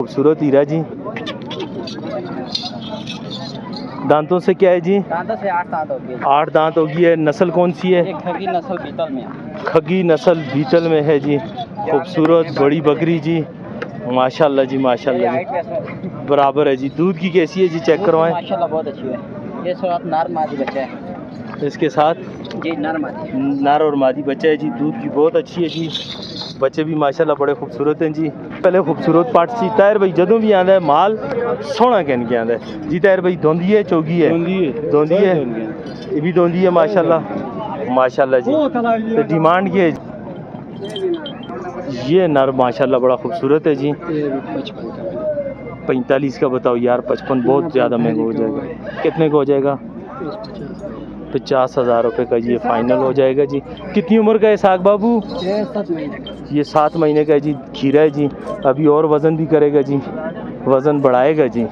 खूबसूरत हीरा जी। दांतों से क्या है जी? दांतों से 8 दांत होगी। 8 दांत होगी है। नस्ल कौन सी है? एक खगी नस्ल बीतल में है। खगी नस्ल बीतल में है जी। खूबसूरत बड़ी बकरी जी, माशाल्लाह जी माशाल्लाह जी, बराबर है जी। दूध की कैसी है जी? चेक करवाएं। माशाल्लाह बहुत अच्छी है। ये साथ नर मादी बच्चा है। इसके साथ जी नर मादी, नर और मादी बच्चा है जी। दूध की बहुत अच्छी है जी। बच्चे भी माशाल्लाह बड़े खूबसूरत हैं जी। पहले खूबसूरत पार्ट सी तायर भाई जदों भी आंदा है माल सोहना कहन के आंदा है जी। तायर भाई धोंदी है चोगी है? धोंदी है, ये भी धोंदी है माशाल्लाह माशाल्लाह जी। तो डिमांड ये है? ये नर माशाल्लाह बड़ा खूबसूरत है जी। 45 का बताओ यार, 55 बहुत ज़्यादा महंगा हो जाएगा। कितने का हो जाएगा? 50,000 रुपये का जी। ये फाइनल हो जाएगा जी। कितनी उम्र का है साग बाबू? ये 7 महीने का। ये 7 महीने का है जी। खीरा है जी। अभी और वज़न भी करेगा जी, वज़न बढ़ाएगा जी।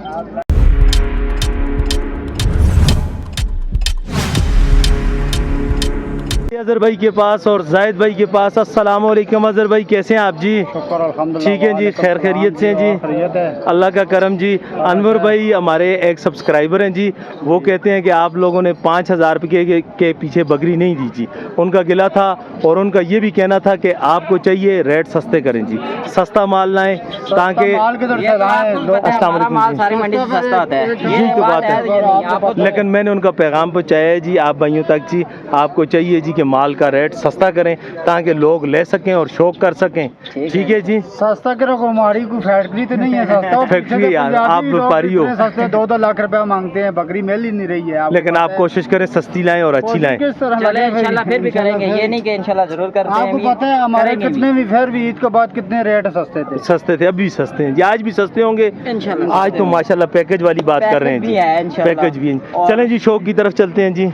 अजहर भाई के पास और जायद भाई के पास। अस्सलाम वालेकुम अजहर भाई, कैसे हैं आप जी? ठीक है जी, खैर खैरियत से हैं जी, अल्लाह का करम जी। अनवर भाई हमारे एक सब्सक्राइबर हैं जी, वो कहते हैं कि आप लोगों ने 5,000 रुपये के पीछे बकरी नहीं दी जी। उनका गिला था और उनका ये भी कहना था कि आपको चाहिए रेट सस्ते करें जी, सस्ता माल लाएं ताकि सारी मंडी से सस्ता आता है। यही तो बात है। लेकिन मैंने उनका पैगाम पहुँचाया है जी आप भाइयों तक जी, आपको चाहिए जी कि माल का रेट सस्ता करें ताकि लोग ले सकें और शौक कर सकें। ठीक है जी, सस्ता करो। हमारी कोई फैक्ट्री तो नहीं है सस्ता फैक्ट्री यार, आप व्यापारी हो। सस्ते 2-2 लाख रुपया मांगते हैं, बकरी मिल ही नहीं रही है। लेकिन आप कोशिश करें सस्ती लाएं और अच्छी लाएं। चले इंशाल्लाह फिर भी करेंगे, ये नहीं कि इंशाल्लाह जरूर करते हैं। आपको पता है हमारे कितने भी फिर भी ईद के बाद कितने रेट सस्ते थे? सस्ते थे, अभी सस्ते हैं जी, आज भी सस्ते होंगे इंशाल्लाह। आज तो माशाल्लाह पैकेज वाली बात कर रहे हैं जी, पैकेज भी है। चलें जी शौक की तरफ चलते हैं जी।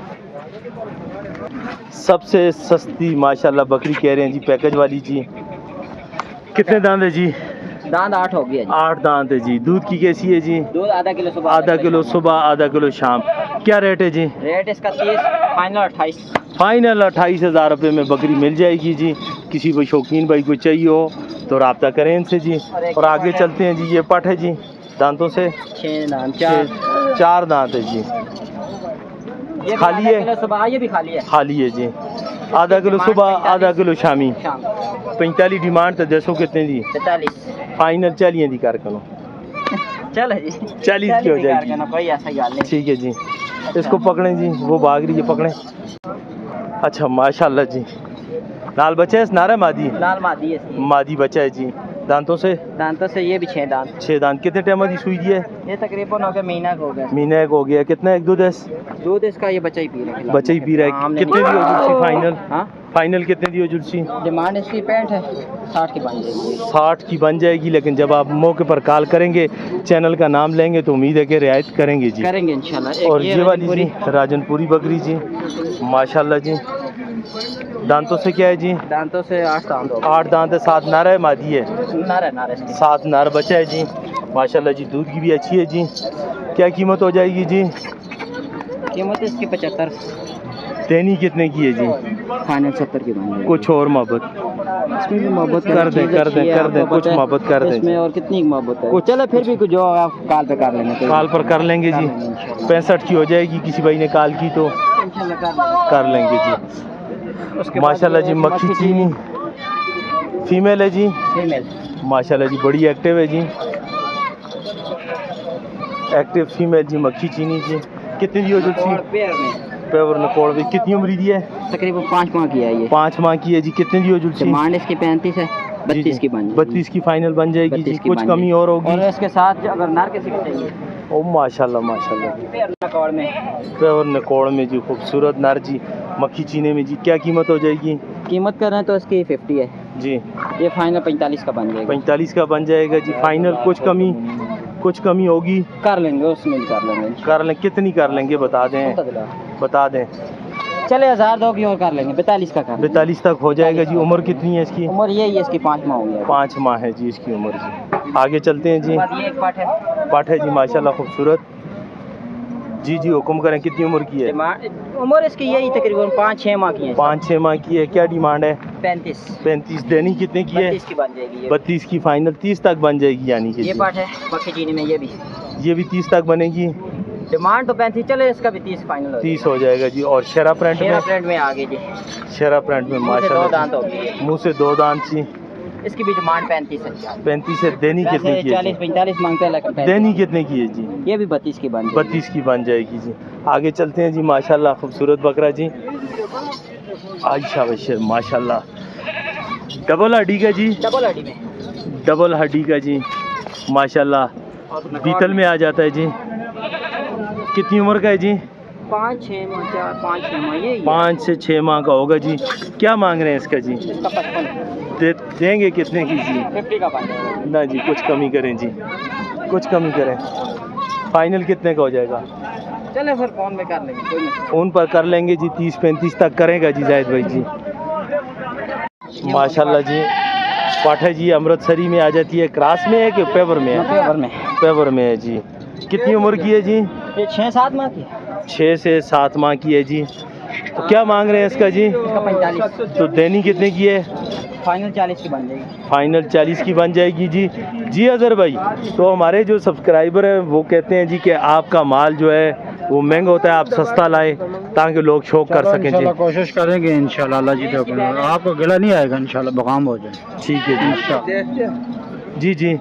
सबसे सस्ती माशाल्लाह बकरी कह रहे हैं जी, पैकेज वाली जी। कितने दांत है जी? दांत 8 हो गया जी। 8 दांत है जी। दूध की कैसी है जी? दूध आधा किलो सुबह, आधा किलो सुबह, आधा किलो शाम। क्या रेट है जी? रेट इसका 30, फाइनल 28। फाइनल 28,000 रुपये में बकरी मिल जाएगी जी। किसी को शौकीन भाई को चाहिए हो तो रब्ता करें इनसे जी। और आगे चलते हैं जी। ये पट है जी, दांतों से 6 दांत, 4 दांत है जी। ये खाली है? सुबह, ये भी खाली है। खाली है जी। आधा किलो सुबह, आधा किलो शामी। शाम 45 डिमांड तो 10 कितने दी? 45 फाइनल 40 दी कर करो। चल जी 40 की हो जाएगी। कोई ऐसा गाल नहीं। ठीक है जी। इसको पकड़ें जी, वो भाग रही है, पकड़ें। अच्छा माशाल्लाह जी। लाल बच्चा है, नारा मादी? लाल मादी है इसकी। मादी बच्चा है जी। दांतों से ये भी 6 दांत। 6 दांत। कितने टाइम की सुई दी है? ये तकरीबन हो गया महीना का हो गया। महीना एक हो गया। कितना एक दूध है? दूध इसका ये बच्चा ही पी रहा है। बच्चा ही पी रहा है। कितने दी हो जुलसी फाइनल? हाँ फाइनल कितने दी हो जुलसी? डिमांड इसकी 65 है, 60 की बन जाएगी। 60 की बन जाएगी। लेकिन जब आप मौके पर कॉल करेंगे, चैनल का नाम लेंगे तो उम्मीद है कि रियायत करेंगे जी। करेंगे इंशाल्लाह। और ये वाली जी राजनपुरी बकरी जी, माशाल्लाह जी। दांतों से क्या है जी? दांतों से 8 दांत हो। 8 दांत है। 7 नारा है, मादी है? नारा इसकी। 7 नार बच्चा है जी, माशाल्लाह जी। दूध की भी अच्छी है जी। क्या कीमत हो जाएगी जी? कीमत इसकी 75। देनी कितने की है जी? फाइनल 70 की बन जाएगी। कुछ और मोहब्बत इसमें भी मोहब्बत कर दें कुछ मोहब्बत कर दें इसमें। और कितनी मोहब्बत है? चलो फिर भी कुछ जो आप कॉल पे कर लेंगे। कॉल पर कर लेंगे जी। 65 की हो जाएगी। किसी भाई ने कॉल की तो कर लेंगे जी। माशाल्लाह जी। मक्खी चीनी फीमेल है जी? फीमेल। माशाल्लाह जी, बड़ी एक्टिव है जी, एक्टिव फीमेल जी, मक्खी चीनी जी। कितनी दी हो जुलसी? पेवर ने कोड़ भी। कितनी उम्र दी है? तकरीबन 5 माह की है ये। 5 माह की है जी। कितनी दी हो जुलसी? डिमांड इसकी 35 है, 32 की बन जाएगी। 32 की फाइनल बन जाएगी जी। कुछ कमी और होगी? और इसके साथ अगर नार किसी को चाहिए। ओ माशाल्लाह माशाल्लाह। पेवर ने कोड़ में जी, खूबसूरत नार जी, मक्खी चीने में जी। क्या कीमत हो जाएगी? कीमत कर रहे हैं तो इसकी 50 है जी। ये फाइनल 45 का बन जाएगा। 45 का बन जाएगा जी फाइनल। कुछ कमी होगी? कर लेंगे, उसमें कर लेंगे। कर लें? कितनी कर लेंगे बता दें? बता दें। चले 1000 दो की और कर लेंगे। 42 का कर। 42 तक हो जाएगा जी। उम्र कितनी है इसकी? उम्र यही है इसकी, 5 माह हो गया। 5 माह है जी इसकी उम्र जी। आगे चलते हैं जी। ये एक पाठ है। पाठ है जी, माशाल्लाह खूबसूरत। जी जी हुक्म करें, कितनी उम्र की है? उम्र इसकी यही तकरीबन 5-6 माह की है। 5-6 माह की है। क्या डिमांड है? 35 देनी कितने की है? 32 की बन जाएगी ये। 32 की फाइनल, 30 तक बन जाएगी यानी कि ये जी। पार्ट है बाकी चीनी में ये भी 30 तक बनेगी। डिमांड तो 35 चले, इसका भी 30 फाइनल 30 हो जाएगा जी। और शेरा प्रिंट शेरा में? प्रिंट में आगे जी, शेरा प्रिंट में मुँह से 2 माशाल्लाह दांत होगी, मुंह से 2 दांत जी। इसकी भी डिमांड 35 है। 35 है। देनी कितने की है जी? 40-45 मांगते हैं लेकिन 35। देनी कितने की है जी? ये भी 32 की बन जाएगी। 32 की बन जाएगी जी। आगे चलते हैं जी। माशाल्लाह खूबसूरत बकरा जी। आयशा बशीर माशाल्लाह डबल हड्डी का जी। डबल हड्डी में डबल हड्डी का जी माशाल्लाह। और बीतल में आ जाता है जी। कितनी उम्र का है जी? 5-6 माह 5-6 माह ये 5 से 6 माह का होगा जी। क्या मांग रहे हैं इसका जी? इसका 55 देंगे कितने की जी? 50 का बन जाएगा। ना जी कुछ कमी करें जी, कुछ कमी करें। फाइनल कितने का हो जाएगा? चले फिर फोन में कर लेंगे, कोई नहीं। उन पर कर लेंगे जी। 30-35 तक करेगा जी जाहिद भाई जी। माशाल्लाह जी। पाठा जी अमृतसरी में आ जाती है। क्रॉस में है कि पेवर में है? पेवर में पेवर में है जी। कितनी उम्र की है जी? ये 6-7 माह की है। 6 से 7 माह की है जी। तो क्या मांग रहे हैं इसका जी? इसका 45 तो देनी कितने की है? फाइनल 40 की बन जाएगी। फाइनल 40 की बन जाएगी जी। जी अजहर भाई, तो हमारे जो सब्सक्राइबर हैं वो कहते हैं जी कि आपका माल जो है वो महंगा होता है, आप सस्ता लाएं ताकि लोग शौक कर सकें जी। इंशाल्लाह कोशिश करेंगे इंशाल्लाह, अल्लाह जी तो आपको गिला नहीं आएगा इंशाल्लाह, बकाम हो जाए। ठीक है जी। जी जी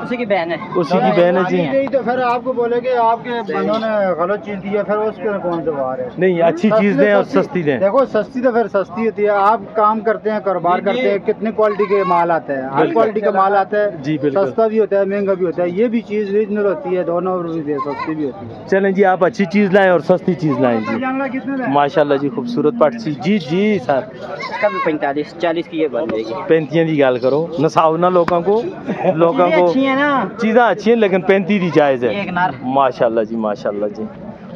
उसी की बहन है। उसी की बहन है जी। नहीं तो फिर आपको बोले कि आपके बंदों ने गलत चीज दी है, फिर उस पर कौन सा वार है? नहीं, अच्छी चीज़ दें और सस्ती दें। देखो सस्ती तो फिर सस्ती होती है। आप काम करते हैं, कारोबार करते हैं, कितने क्वालिटी के माल आते हैं, हर क्वालिटी का माल आता है जी बिल्कुल। सस्ता भी होता है, महंगा भी होता है। ये भी चीज़ रीजनल होती है, दोनों भी सस्ती भी होती है। चलें जी, आप अच्छी चीज़ लाएं और सस्ती चीज़ लाएं जी। माशाल्लाह जी खूबसूरत पाट सी जी जी सर। इसका भी 45-40 की ये बन जाएगी। 35 की गाल करो, नसाओ ना लोगों को अच्छी है ना चीज़ें अच्छी हैं लेकिन 35 ही जायज़ ये है। एक नर माशाल्लाह जी माशाल्लाह जी।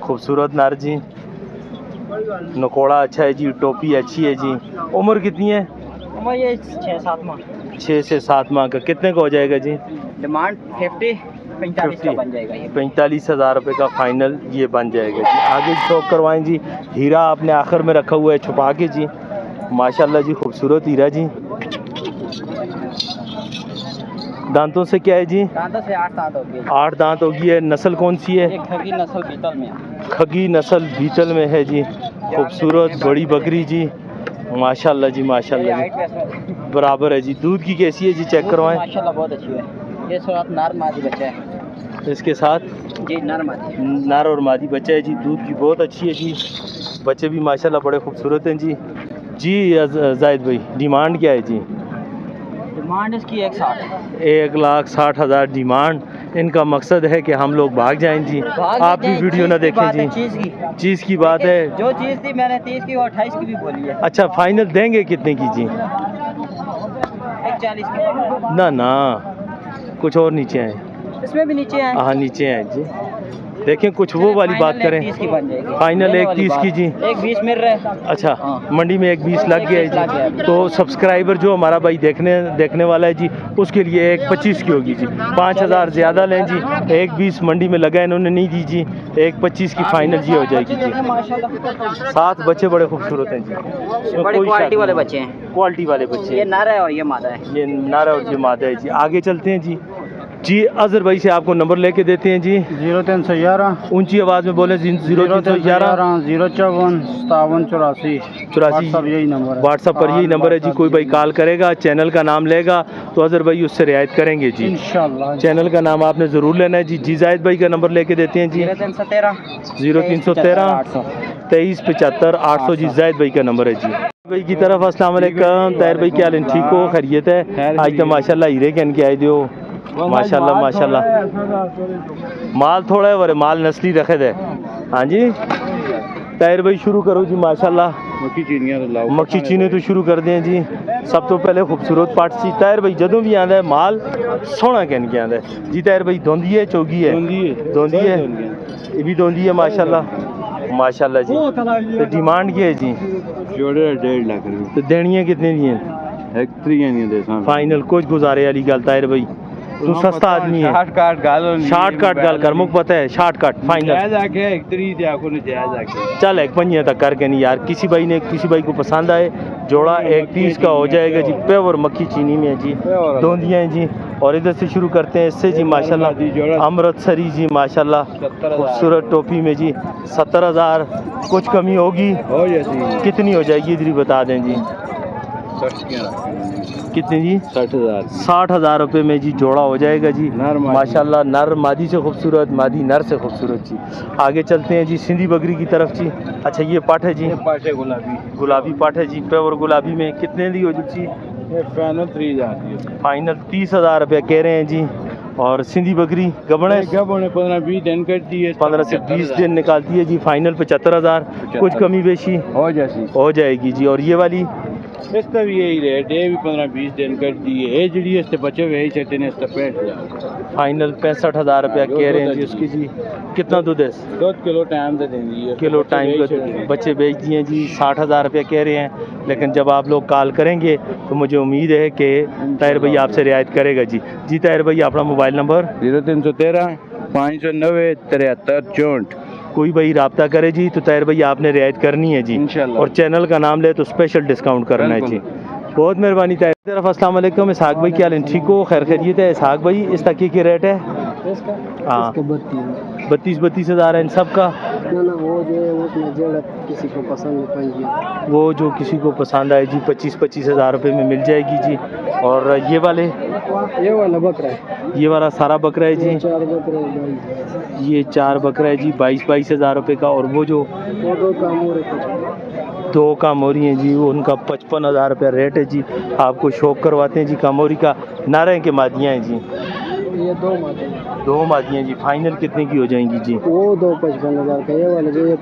खूबसूरत नर जी। नकोड़ा अच्छा है जी, टोपी अच्छी है जी। उम्र कितनी है? उम्र ये 6-7 माह। 6 से 7 माह का। कितने का हो जाएगा जी? डिमांड 45 का बन जाएगा ये। 45,000 रुपये का फाइनल ये बन जाएगा जी। आगे शौक करवाएं जी। हीरा आपने आखिर में रखा हुआ है छुपा के जी। माशाल्लाह जी खूबसूरत हीरा जी। दांतों से क्या है जी? दांतों से 8 दांत होगी। 8 दांत होगी है। नस्ल कौन सी है? एक खगी नस्ल बीतल में है। खगी नस्ल बीतल में है जी। खूबसूरत बड़ी बकरी जी। माशाल्लाह जी माशाल्लाह हाइट जी। वैसे बराबर है जी। दूध की कैसी है जी? चेक करवाएं। माशाल्लाह बहुत अच्छी है। ये साथ नर मादी बच्चा है इसके साथ जी, नर मादी। नर और मादी बच्चा है जी। दूध की बहुत अच्छी है जी। बच्चे भी माशाल्लाह बड़े खूबसूरत हैं जी। जी जाहिद भाई, डिमांड क्या है जी? डिमांड इसकी 160 है। 1,60,000 डिमांड। इनका मकसद है कि हम लोग भाग जाएं जी। आप भी वीडियो ना देखें जी। चीज़ की बात है। जो चीज़ थी मैंने 30 की और 28 की भी बोली है। अच्छा फाइनल देंगे कितने की जी? 140 की। ना ना कुछ और नीचे आए। इसमें भी नीचे है। हाँ नीचे आए जी। देखें कुछ वो वाली बात करें। 30 की बन जाएगी। फाइनल 1,30 की जी। 1,20 मिल रहा है। अच्छा हाँ। मंडी में 1,20 लग गया 1,20 लग है गया जी। है। तो सब्सक्राइबर जो हमारा भाई देखने वाला है जी उसके लिए 1,25 की होगी जी। 5,000 ज़्यादा लें जी। 1,20 मंडी में लगा इन्होंने नहीं दी जी। 1,25 की फाइनल जी हो जाएगी जी। माशाल्लाह 7 बच्चे बड़े खूबसूरत हैं जी। इसमें बड़ी कोई क्वालिटी शक वाले नहीं। बच्चे हैं। क्वालिटी वाले बच्चे ये हैं। नर है और ये मादा है। ये नारा और ये मादा है जी। आगे चलते हैं जी। जी अजहर भाई से आपको नंबर लेके देते हैं जी। 0311 ऊंची आवाज़ में बोले 0311 054 5784 84 यही नंबर है। व्हाट्सअप पर यही नंबर है जी। कोई भाई कॉल करेगा, चैनल का नाम लेगा तो अजहर भाई उससे रियायत करेंगे जी। इंशाल्लाह। चैनल का नाम आपने ज़रूर लेना है जी। जी जाहिद भाई का नंबर लेके देते हैं जी। 0313 0313 2375 800 जी। जाहिद भाई का नंबर है जी। भाई की तरफ अस्सलाम वालेकुम। ताहिर भाई क्या हाल है? ठीक हो? खैरियत है? आज तो माशाल्लाह हीरे कहन के आए दियो। माशाल्लाह माशाल्लाह माल थोड़ा है वरे माल नस्ली रखे दे। हाँ जी ताहिर भाई शुरू करो जी। माशाल्लाह मक्खी चीने तो शुरू कर दें जी। सब तो पहले खूबसूरत पार्ट सी ताहिर भाई जदों भी आंदा है माल सोहना कहन के आंदा है जी। ताहिर भाई धोंदी है चौगी है? धोंदी है। ये भी धोंदी है माशाल्लाह माशाल्लाह जी। तो डिमांड क्या है जी? जोड़े 1.5 लाख रुपए तो देनियाँ कितने दी हैं? हेक्टरी नहीं दे फाइनल कुछ गुजारे वाली गल ताहिर भाई तू सस्ता आदमी है शार्ट कट गाल कर मुझे पता है शार्ट कट फाइनल चल एक पंजे तक करके नहीं यार किसी भाई को पसंद आए जोड़ा 31 का हो जाएगा जी प्योर मक्खी चीनी में है जी दोंदियाँ हैं जी और इधर से शुरू करते हैं इससे जी माशाल्लाह अमृतसरी जी माशाल्लाह खूबसूरत टोपी में जी 70,000 कुछ कमी होगी कितनी हो जाएगी इधर ही बता दें जी कितनी जी 60,000 रुपये में जी जोड़ा हो जाएगा जी माशाल्लाह नर मादी से खूबसूरत मादी नर से खूबसूरत जी आगे चलते हैं जी सिंधी बकरी की तरफ जी अच्छा ये पाठ है जी गुलाबी पाठ है जी प्योर गुलाबी में कितने दी हो जी फाइनल 30,000 रुपये कह रहे हैं जी और सिंधी बकरी गबड़े 15 से 20 दिन निकालती है जी फाइनल 75,000 कुछ कमी बेशी हो जाएगी जी और ये वाली इसका भी यही रेट है भी 15-20 दिन कर दिए जी इससे बचे हुए ही चलते हैं 65,000 फाइनल 65,000 रुपया कह रहे हैं जी उसकी जी कितना दूध है 2 किलो टाइम दे देंगे किलो टाइम का बच्चे बेच दिए जी 60,000 रुपया कह रहे हैं लेकिन जब आप लोग कॉल करेंगे तो मुझे उम्मीद है कि ताहिर भाई आपसे रियायत करेगा जी ताहिर भाई अपना मोबाइल नंबर 0313 590 73 64 कोई भाई राब्ता करे जी तो ताहिर भाई आपने रियायत करनी है जी इंशाल्लाह और चैनल का नाम ले तो स्पेशल डिस्काउंट करना है जी बहुत मेहरबानी ताहिर तरफ अस्सलाम वालेकुम इसहाक भाई क्या हाल ठीक हो खैर खैरियत है इसहाक भाई इस तकिए की रेट है हाँ 32,000 है इन सब का वो जो है उसमें जेड़ा किसी को पसंद है वो जो किसी को पसंद आए जी 25,000 रुपये में मिल जाएगी जी और ये वाला बकरा है ये वाला सारा बकरा है जी 4 बकरे ये 4 बकरा है जी 22,000 रुपये का और वो जो दो कामोरी हैं जी वो उनका 55,000 रुपया रेट है जी आपको शौक करवाते हैं जी कामोरी का नारे के मादियाँ हैं जी ये 2 मादियाँ जी फाइनल कितने की हो जाएंगी जी वो 55,000 का ये वाले जो ये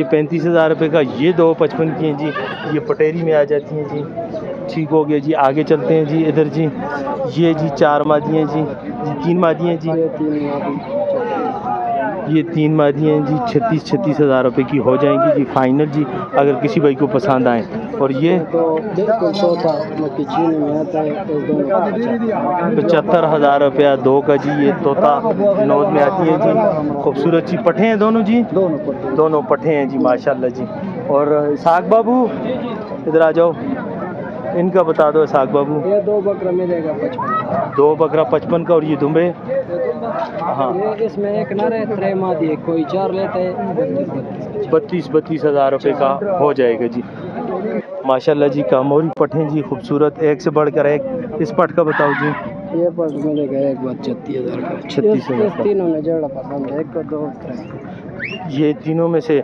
35,000 रुपये का ये 255 की हैं जी ये पटेरी में आ जाती हैं जी ठीक हो गया जी आगे चलते हैं जी इधर जी ये जी 4 मादियाँ जी 3 मादियाँ जी ये 3 मादियाँ हैं जी 36,000 रुपये की हो जाएंगी जी फाइनल जी अगर किसी भाई को पसंद आए और ये 75,000 रुपया 2 का जी ये तोता नोज में आती है जी खूबसूरत जी पठे हैं दोनों जी दोनों पठे हैं जी माशाल्लाह जी और साग बाबू इधर आ जाओ इनका बता दो साग बाबू ये 2 बकरा मिलेगा 55 2 बकरा 55 का और ये दुम्बे हाँ इसमें एक नर है 3 मादी है कोई 4 लेता है 32,000 रुपये का हो जाएगा जी माशाल्लाह जी कामोरी पठे जी खूबसूरत एक से बढ़कर एक इस पट का बताओ जी ये पट मिलेगा एक बार 36,000 का 36,000 तीनों में जोड़ा पसंद है एक को 2 ये तीनों में से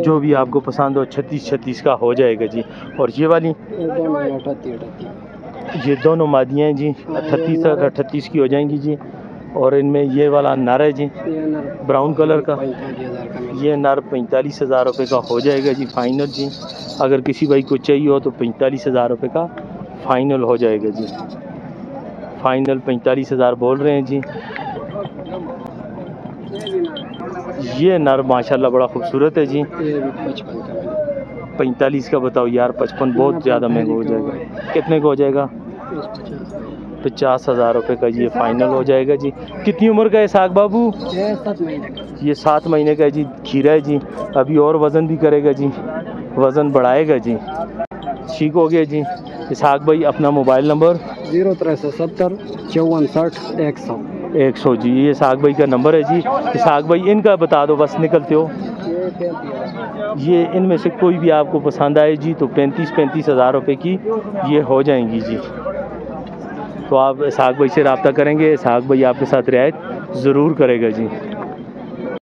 जो भी आपको पसंद हो 36 का हो जाएगा जी और ये वाली ये दोनों मादियाँ हैं जी 38 की हो जाएंगी जी और इनमें ये वाला नर है जी ब्राउन कलर का ये नर 45,000 रुपये का हो जाएगा जी फाइनल जी अगर किसी भाई को चाहिए हो तो 45,000 रुपये का फाइनल हो जाएगा जी फाइनल 45,000 बोल रहे हैं जी ये नर माशाल्लाह बड़ा खूबसूरत है जी 45 का बताओ यार 55 बहुत ज़्यादा महंगा हो जाएगा कितने का हो जाएगा 50,000 रुपये का ये फाइनल हो जाएगा जी कितनी उम्र का है साग बाबू ये 7 महीने का है जी खीरा है जी अभी और वज़न भी करेगा जी वज़न बढ़ाएगा जी ठीक हो गया जी इसहाक भाई अपना मोबाइल नंबर 0370 54 100 जी ये इसहाक भाई का नंबर है जी इसहाक भाई इनका बता दो बस निकलते हो ये इनमें से कोई भी आपको पसंद आए जी तो 35,000 रुपये की ये हो जाएंगी जी तो आप इसहाक भाई से रब्ता करेंगे इसहाक भाई आपके साथ रियायत ज़रूर करेगा जी